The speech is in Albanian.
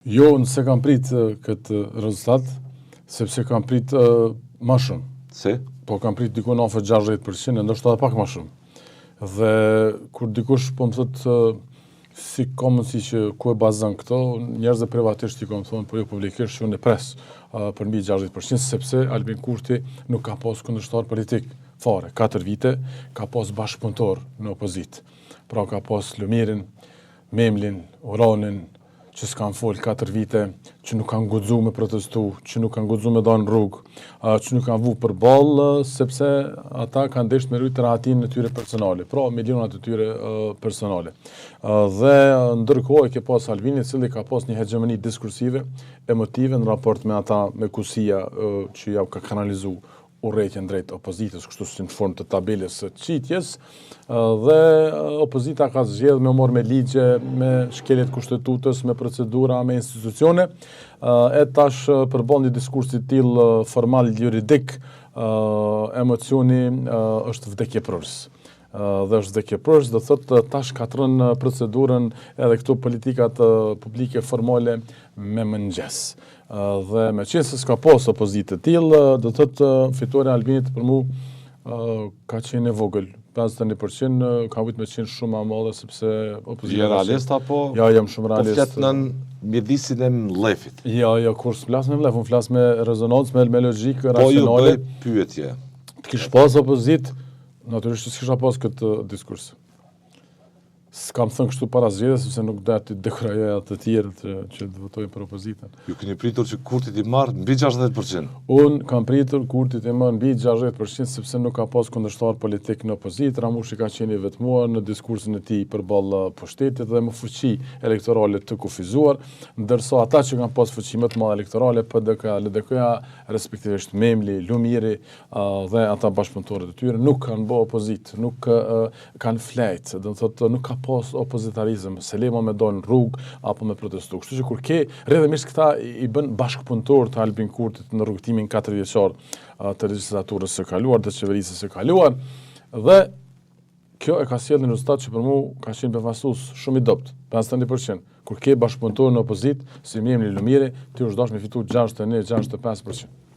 Jo, nëse kam prit këtë rezultat, sepse kam prit ma shumë. Si? Po kam prit diku në afër 60%, ndoshta edhe pak ma shumë. Dhe kur dikush po më thotë si ka mundësi që ku e bazon këto, njerëzve privatisht i kam thonë, po jo publikisht, unë e pres për mbi 60%, sepse Albin Kurti nuk ka pas kundërshtar politik fare. 4 vite ka pas bashkëpunëtor në opozitë. Pra ka pas Lumirin, Memlin, Oranin, që s'kan fol 4 vite, që nuk kanë guxu me protestu, që nuk kanë guxu me dalë në rrugë, që nuk kanë vu për ballë, sepse ata kanë deshur me rujtë rahatin e tyre personale, pra milionat e tyre personale. Dhe ndërkohë ke pas Albinin, i cili ka pas një hegemoni diskursive, emotive në raport me ata, me Kusia, që ja ka kanalizu urrejtjen drejt opozitës, kështu si në formë të tabelës së qitjes, dhe opozita ka zgjedhur me marrë me ligje, me shkeljet kushtetutës, me procedura, me institucione, e tash përball një diskurs i tillë formal juridik, emocioni është vdekjeprorës. Dhe është vdekjeprorës, do thotë tash katron procedurën edhe këto politikat publike formale me mëngjes. Dhe me qenë se s'ka pas opozitë të tillë, do thotë fitoria e Albinit për mu ka qenë e vogël. 51% ka vujt me qenë shumë më madhe sepse opozita. Je realist apo? Ja, jam shumë realist. Po flet nën mjedisin e mllefit. Ja, kur s'flas me mllef, unë flas me rezonancë, me logjikë Po ju racionale. bëj pyetje. Kish pas opozitë, natyrisht s'kisha pas këtë diskurs. S'kam thënë kështu para zgjedhjes, sepse nuk do të dekorajoja të tjerë që të votojnë për opozitën. Ju keni pritur që Kurti t'i marrë mbi 60%. Unë kam pritur Kurti të marrë mbi 60% sepse nuk ka pas kundërshtar politik në opozitë. Ramushi ka qenë i vetmuar në diskursin e tij përballë pushtetit dhe me fuqi elektorale të kufizuar, ndërsa ata që kanë pas fuqi më të madhe elektorale, PDK, LDK-ja, respektivisht Memli, Lumiri dhe ata bashkëpunëtorët e tyre nuk kanë bë opozitë, nuk kanë flejt, do të thotë nuk ka pas opozitarizëm, selema me dalë në rrugë apo me protestu. Kështu që kur ke rrjedhimisht këta i bën bashkëpunëtor të Albin Kurtit në rrugtimin 4 vjeçar të legjislaturës së kaluar, të qeverisë së kaluar, dhe kjo e ka sjellë një rezultat që për mua ka qenë befasues shumë i dobët, 51%. Kur ke bashkëpunëtor në opozitë, si Memli Lumiri, ti është dashur me fitu 61-65%.